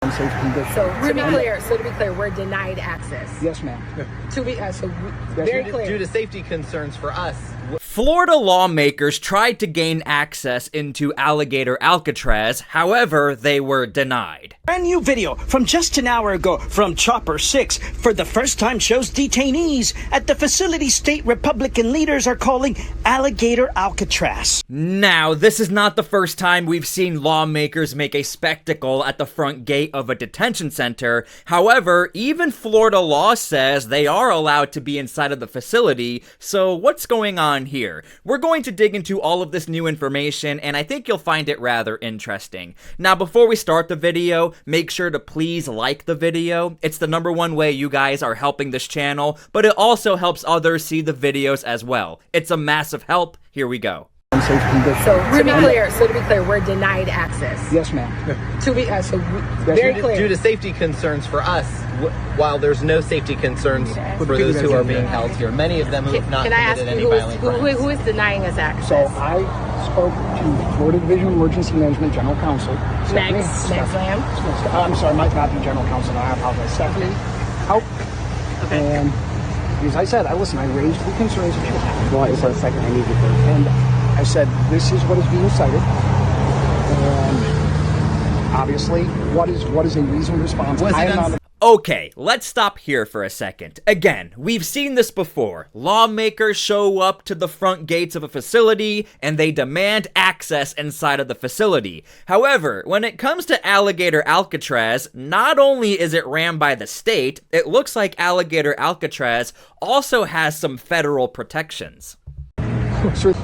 Unsafe condition. So to be clear, we're denied access. Yes, ma'am. Very clear. Due to safety concerns for us. Florida lawmakers tried to gain access into Alligator Alcatraz, however, they were denied. Brand new video from just an hour ago from Chopper 6 for the first time shows detainees at the facility state Republican leaders are calling Alligator Alcatraz. Now, this is not the first time we've seen lawmakers make a spectacle at the front gate of a detention center. However, even Florida law says they are allowed to be inside of the facility, so what's going on here? We're going to dig into all of this new information, and I think you'll find it rather interesting. Now, before we start the video, make sure to please like the video. It's the #1 way you guys are helping this channel, but it also helps others see the videos as well. It's a massive help. Here we go. Unsafe condition. So to be clear, we're denied access. Yes, ma'am. Very clear. Due to safety concerns for us, while there's no safety concerns for those who are being held here. Many of them who have not committed any violent crimes. Who is denying us access? So I spoke to Florida Division of Emergency Management General Counsel. Max Lamb? I'm sorry, might not be General Counsel. I apologize. Stephanie out. Okay. And as I said, I raised the concerns that you have. Well, for a second, I need you to. And I said, this is what is being cited. And obviously, what is a reasonable response? Okay, let's stop here for a second. Again, we've seen this before. Lawmakers show up to the front gates of a facility and they demand access inside of the facility. However, when it comes to Alligator Alcatraz, not only is it ran by the state, it looks like Alligator Alcatraz also has some federal protections.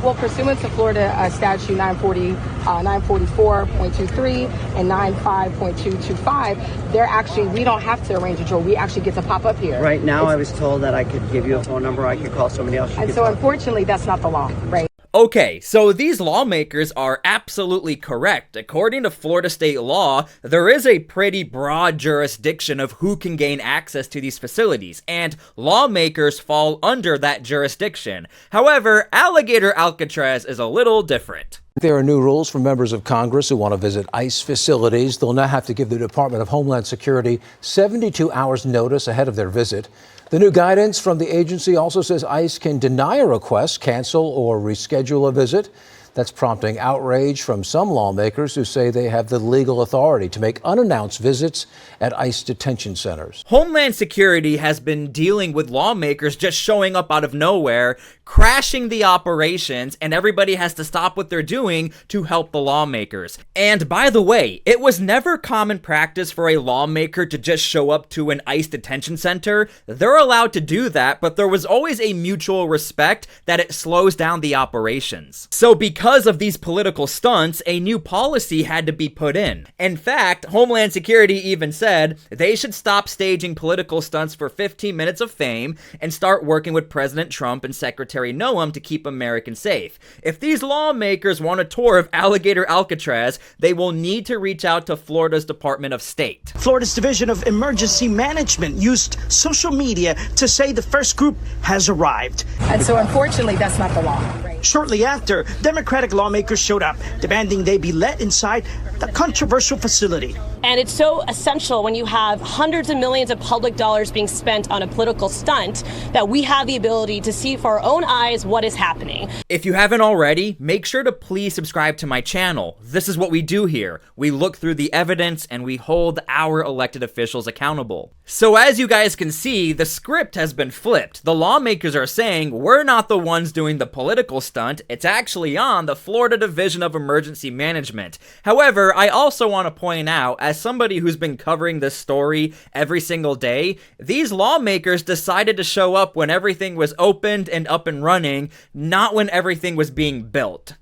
Well, pursuant to Florida statute 944.23 and 95.225, we don't have to arrange a draw. We actually get to pop up here. Right now, I was told that I could give you a phone number, I could call somebody else. And so unfortunately, that's not the law, right? Okay, so these lawmakers are absolutely correct. According to Florida state law, there is a pretty broad jurisdiction of who can gain access to these facilities, and lawmakers fall under that jurisdiction. However, Alligator Alcatraz is a little different. There are new rules for members of Congress who want to visit ICE facilities. They'll now have to give the Department of Homeland Security 72 hours notice ahead of their visit. The new guidance from the agency also says ICE can deny a request, cancel or reschedule a visit. That's prompting outrage from some lawmakers who say they have the legal authority to make unannounced visits at ICE detention centers. Homeland Security has been dealing with lawmakers just showing up out of nowhere, crashing the operations, and everybody has to stop what they're doing to help the lawmakers. And by the way, it was never common practice for a lawmaker to just show up to an ICE detention center. They're allowed to do that, but there was always a mutual respect that it slows down the operations. So because of these political stunts, a new policy had to be put in. In fact, Homeland Security even said they should stop staging political stunts for 15 minutes of fame and start working with President Trump and Secretary Noam to keep Americans safe. If these lawmakers want a tour of Alligator Alcatraz, they will need to reach out to Florida's Department of State. Florida's Division of Emergency Management used social media to say the first group has arrived. And so unfortunately, that's not the law, right? Shortly after, Democratic lawmakers showed up, demanding they be let inside the controversial facility. And it's so essential when you have hundreds of millions of public dollars being spent on a political stunt that we have the ability to see for our own eyes what is happening. If you haven't already, make sure to please subscribe to my channel. This is what we do here. We look through the evidence and we hold our elected officials accountable. So as you guys can see, the script has been flipped. The lawmakers are saying we're not the ones doing the political stunt. It's actually on the Florida Division of Emergency Management. However, I also want to point out, as somebody who's been covering this story every single day, these lawmakers decided to show up when everything was opened and up and running, not when everything was being built.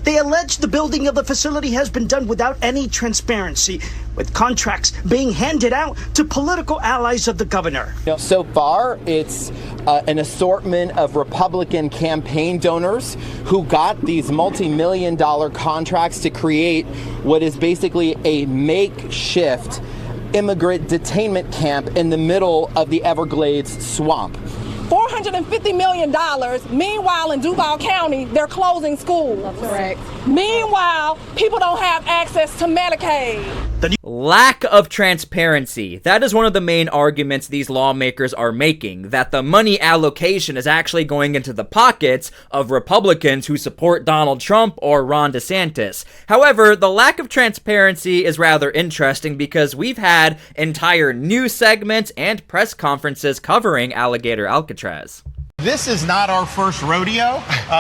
They allege the building of the facility has been done without any transparency, with contracts being handed out to political allies of the governor. So far, it's an assortment of Republican campaign donors who got these multi-million-dollar contracts to create what is basically a makeshift immigrant detainment camp in the middle of the Everglades swamp. $450 million. Meanwhile, in Duval County, they're closing schools. That's correct. Meanwhile, people don't have access to Medicaid. Lack of transparency. That is one of the main arguments these lawmakers are making, that the money allocation is actually going into the pockets of Republicans who support Donald Trump or Ron DeSantis. However, the lack of transparency is rather interesting because we've had entire news segments and press conferences covering Alligator Alcatraz. This is not our first rodeo.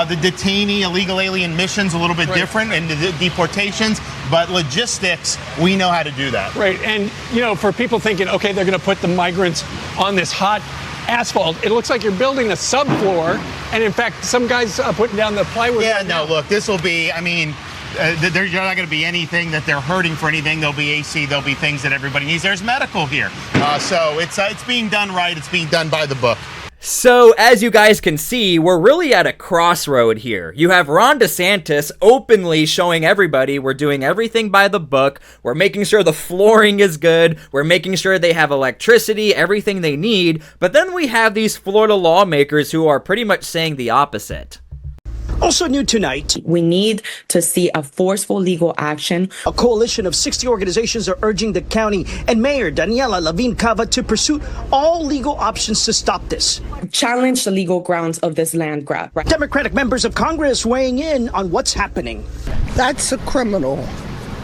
The detainee illegal alien mission's a little bit different, and the deportations, but logistics, we know how to do that. Right, and you know, for people thinking, okay, they're going to put the migrants on this hot asphalt, it looks like you're building a subfloor, and in fact, some guys are putting down the plywood. Yeah, no, look, this will be, I mean, there's not going to be anything that they're hurting for anything. There'll be AC, there'll be things that everybody needs. There's medical here. So it's being done right, it's being done by the book. So, as you guys can see, we're really at a crossroad here. You have Ron DeSantis openly showing everybody we're doing everything by the book, we're making sure the flooring is good, we're making sure they have electricity, everything they need, but then we have these Florida lawmakers who are pretty much saying the opposite. Also new tonight, we need to see a forceful legal action. A coalition of 60 organizations are urging the county and Mayor Daniela Lavin Cava to pursue all legal options to stop this. Challenge the legal grounds of this land grab. Democratic members of Congress weighing in on what's happening. That's a criminal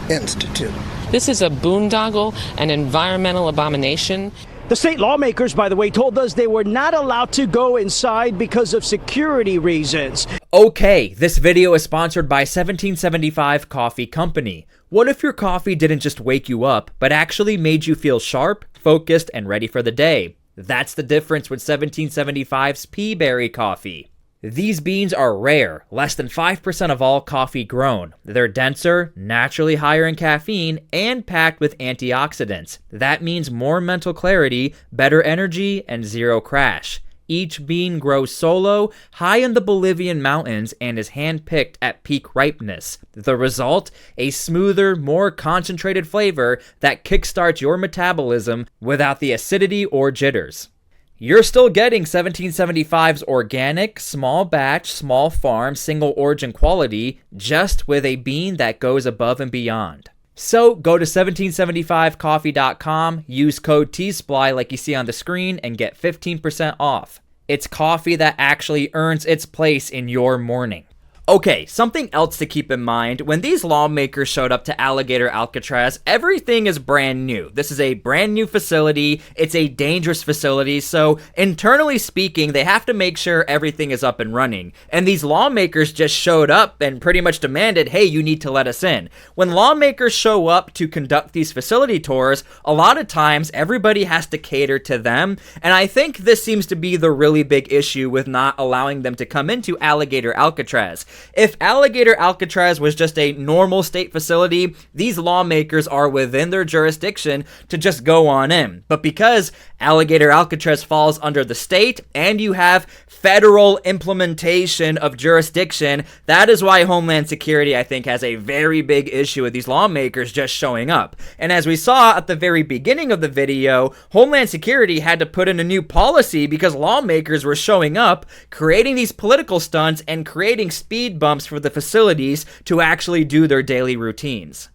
institute. This is a boondoggle, an environmental abomination. The state lawmakers, by the way, told us they were not allowed to go inside because of security reasons. Okay, this video is sponsored by 1775 Coffee Company. What if your coffee didn't just wake you up, but actually made you feel sharp, focused, and ready for the day? That's the difference with 1775's Peaberry coffee. These beans are rare, less than 5% of all coffee grown. They're denser, naturally higher in caffeine, and packed with antioxidants. That means more mental clarity, better energy, and zero crash. Each bean grows solo, high in the Bolivian mountains, and is hand-picked at peak ripeness. The result? A smoother, more concentrated flavor that kickstarts your metabolism without the acidity or jitters. You're still getting 1775's organic, small batch, small farm, single origin quality, just with a bean that goes above and beyond. So go to 1775coffee.com, use code T-SPLY like you see on the screen, and get 15% off. It's coffee that actually earns its place in your morning. Okay, something else to keep in mind, when these lawmakers showed up to Alligator Alcatraz, everything is brand new. This is a brand new facility, it's a dangerous facility, so internally speaking, they have to make sure everything is up and running. And these lawmakers just showed up and pretty much demanded, hey, you need to let us in. When lawmakers show up to conduct these facility tours, a lot of times everybody has to cater to them, and I think this seems to be the really big issue with not allowing them to come into Alligator Alcatraz. If Alligator Alcatraz was just a normal state facility, these lawmakers are within their jurisdiction to just go on in. But because Alligator Alcatraz falls under the state and you have federal implementation of jurisdiction, that is why Homeland Security, I think, has a very big issue with these lawmakers just showing up. And as we saw at the very beginning of the video, Homeland Security had to put in a new policy because lawmakers were showing up, creating these political stunts and creating speed bumps for the facilities to actually do their daily routines.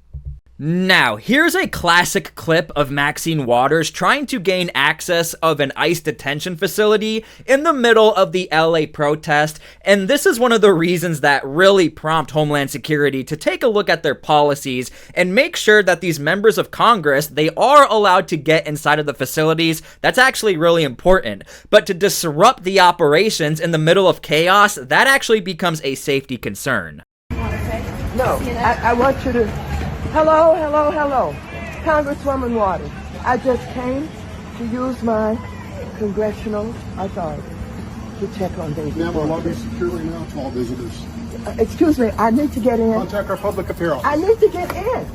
Now, here's a classic clip of Maxine Waters trying to gain access of an ICE detention facility in the middle of the LA protest, and this is one of the reasons that really prompt Homeland Security to take a look at their policies and make sure that these members of Congress, they are allowed to get inside of the facilities. That's actually really important. But to disrupt the operations in the middle of chaos, that actually becomes a safety concern. No, I want you to... Hello, hello, hello. Congresswoman Waters. I just came to use my congressional authority to check on David. Ma'am, we're lobbying securely now to all visitors. Excuse me, I need to get in. Contact our public affairs office. I need to get in.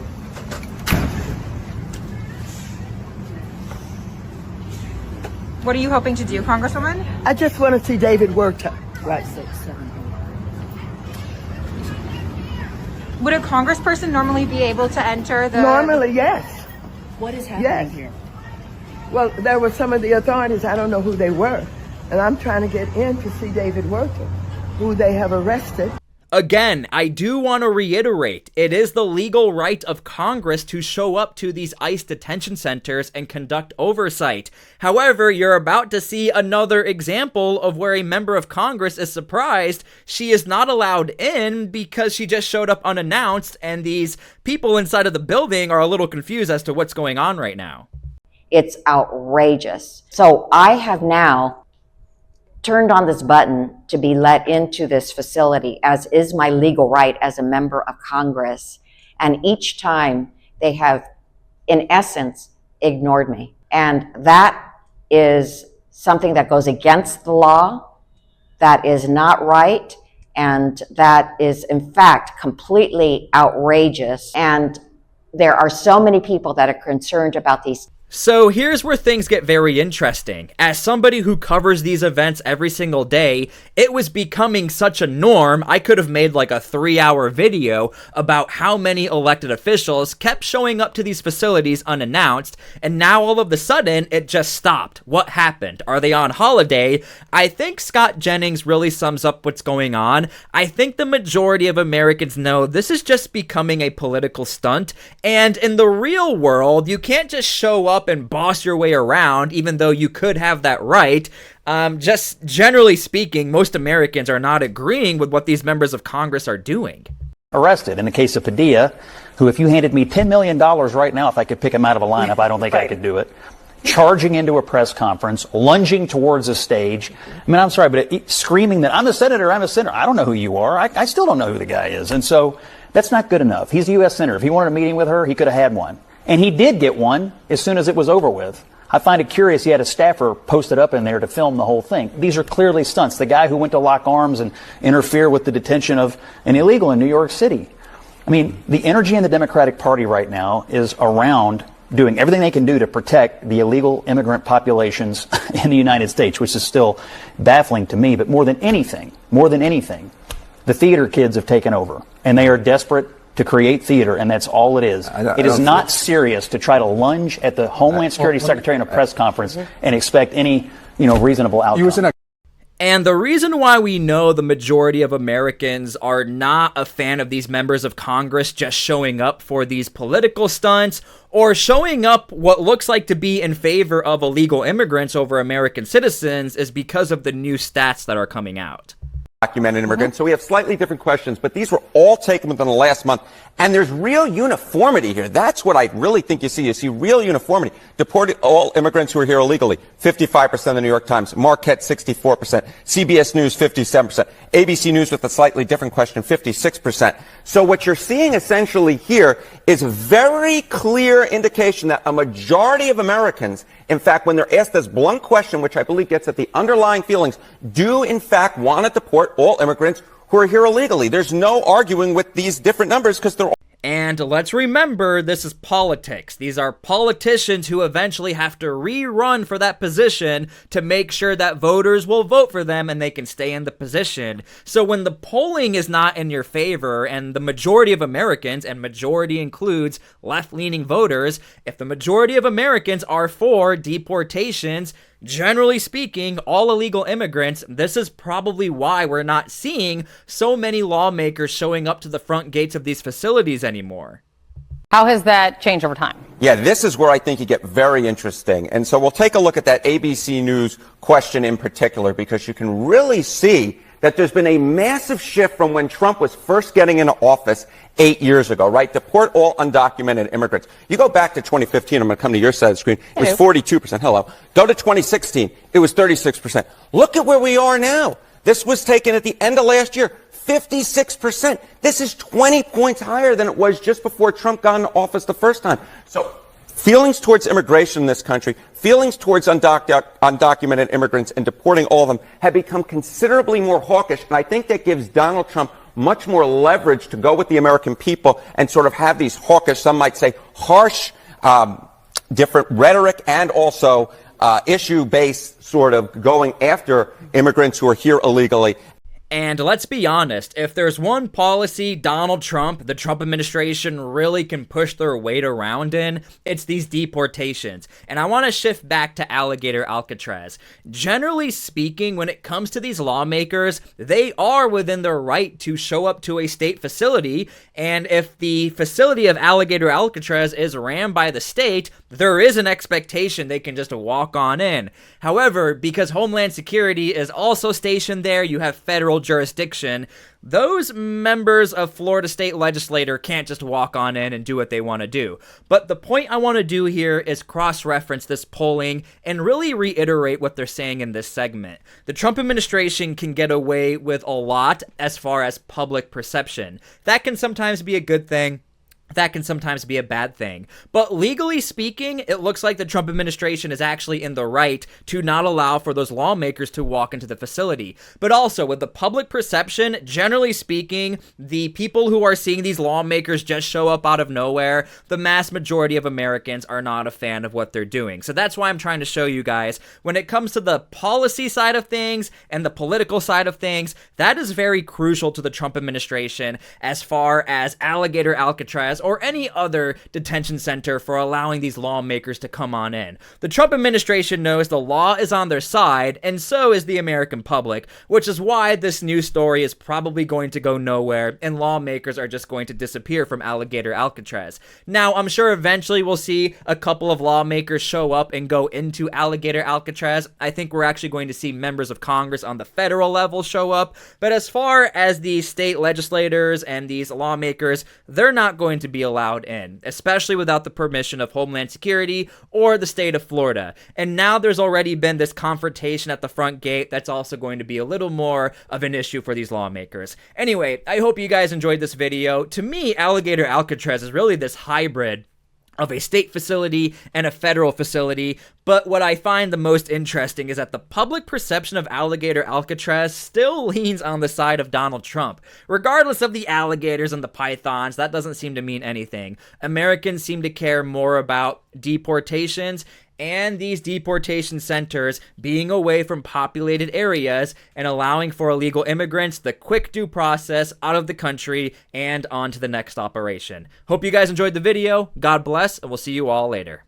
What are you hoping to do, Congresswoman? I just want to see David Werta. Right. Would a congressperson normally be able to enter the... Normally, yes. What is happening here? Well, there were some of the authorities, I don't know who they were, and I'm trying to get in to see David Werta, who they have arrested. Again, I do want to reiterate, it is the legal right of Congress to show up to these ICE detention centers and conduct oversight. However, you're about to see another example of where a member of Congress is surprised she is not allowed in because she just showed up unannounced, and these people inside of the building are a little confused as to what's going on right now. It's outrageous. So I have now turned on this button to be let into this facility, as is my legal right as a member of Congress. And each time they have, in essence, ignored me. And that is something that goes against the law, that is not right, and that is, in fact, completely outrageous. And there are so many people that are concerned about these. So here's where things get very interesting. As somebody who covers these events every single day, it was becoming such a norm, I could have made like a 3-hour video about how many elected officials kept showing up to these facilities unannounced, and now all of a sudden, it just stopped. What happened? Are they on holiday? I think Scott Jennings really sums up what's going on. I think the majority of Americans know this is just becoming a political stunt, and in the real world, you can't just show up and boss your way around, even though you could have that right. Just generally speaking, most Americans are not agreeing with what these members of Congress are doing. Arrested in the case of Padilla, who, if you handed me $10 million right now, if I could pick him out of a lineup, I don't think I could do it. Charging into a press conference, lunging towards a stage. I mean, I'm sorry, but screaming that I'm the senator, I'm a senator. I don't know who you are. I still don't know who the guy is. And so that's not good enough. He's a U.S. senator. If he wanted a meeting with her, he could have had one. And he did get one as soon as it was over with. I find it curious he had a staffer posted up in there to film the whole thing. These are clearly stunts. The guy who went to lock arms and interfere with the detention of an illegal in New York City. I mean, the energy in the Democratic Party right now is around doing everything they can do to protect the illegal immigrant populations in the United States, which is still baffling to me. But more than anything, the theater kids have taken over, and they are desperate to create theater, and that's all it is. It is not serious to try to lunge at the Homeland Security Secretary in a press conference and expect any, reasonable outcome. And the reason why we know the majority of Americans are not a fan of these members of Congress just showing up for these political stunts or showing up what looks like to be in favor of illegal immigrants over American citizens is because of the new stats that are coming out. Documented immigrants. So we have slightly different questions, but these were all taken within the last month. And there's real uniformity here. That's what I really think you see. You see real uniformity. Deported all immigrants who are here illegally, 55% of the New York Times. Marquette, 64%. CBS News, 57%. ABC News with a slightly different question, 56%. So what you're seeing essentially here is a very clear indication that a majority of Americans, in fact, when they're asked this blunt question, which I believe gets at the underlying feelings, do in fact want to deport all immigrants who are here illegally. There's no arguing with these different numbers because they're all. And let's remember, this is politics. These are politicians who eventually have to rerun for that position to make sure that voters will vote for them and they can stay in the position. So when the polling is not in your favor and the majority of Americans, and majority includes left-leaning voters, if the majority of Americans are for deportations, generally speaking, all illegal immigrants, this is probably why we're not seeing so many lawmakers showing up to the front gates of these facilities anymore. How has that changed over time? Yeah, this is where I think you get very interesting. And so we'll take a look at that ABC News question in particular, because you can really see that there's been a massive shift from when Trump was first getting into office 8 years ago, right? Deport all undocumented immigrants. You go back to 2015, I'm going to come to your side of the screen, it was 42%. Hello. Go to 2016, it was 36%. Look at where we are now. This was taken at the end of last year, 56%. This is 20 points higher than it was just before Trump got into office the first time. So feelings towards immigration in this country, feelings towards undocumented immigrants and deporting all of them have become considerably more hawkish, and I think that gives Donald Trump much more leverage to go with the American people and sort of have these hawkish, some might say harsh, different rhetoric and also issue-based sort of going after immigrants who are here illegally. And let's be honest, if there's one policy Donald Trump, the Trump administration, really can push their weight around in, it's these deportations. And I want to shift back to Alligator Alcatraz. Generally speaking, when it comes to these lawmakers, they are within their right to show up to a state facility, and if the facility of Alligator Alcatraz is ran by the state, there is an expectation they can just walk on in. However, because Homeland Security is also stationed there, you have federal jurisdiction, those members of Florida state legislature can't just walk on in and do what they want to do. But the point I want to do here is cross-reference this polling and really reiterate what they're saying in this segment. The Trump administration can get away with a lot as far as public perception. That can sometimes be a good thing. That can sometimes be a bad thing. But legally speaking, it looks like the Trump administration is actually in the right to not allow for those lawmakers to walk into the facility. But also, with the public perception, generally speaking, the people who are seeing these lawmakers just show up out of nowhere, the mass majority of Americans are not a fan of what they're doing. So that's why I'm trying to show you guys, when it comes to the policy side of things and the political side of things, that is very crucial to the Trump administration as far as Alligator Alcatraz or any other detention center for allowing these lawmakers to come on in. The Trump administration knows the law is on their side, and so is the American public, which is why this news story is probably going to go nowhere, and lawmakers are just going to disappear from Alligator Alcatraz. Now, I'm sure eventually we'll see a couple of lawmakers show up and go into Alligator Alcatraz. I think we're actually going to see members of Congress on the federal level show up, but as far as the state legislators and these lawmakers, they're not going to be allowed in, especially without the permission of Homeland Security or the state of Florida. And now there's already been this confrontation at the front gate that's also going to be a little more of an issue for these lawmakers. Anyway, I hope you guys enjoyed this video. To me, Alligator Alcatraz is really this hybrid of a state facility and a federal facility, but what I find the most interesting is that the public perception of Alligator Alcatraz still leans on the side of Donald Trump. Regardless of the alligators and the pythons, that doesn't seem to mean anything. Americans seem to care more about deportations and these deportation centers being away from populated areas and allowing for illegal immigrants the quick due process out of the country and on to the next operation. Hope you guys enjoyed the video. God bless, and we'll see you all later.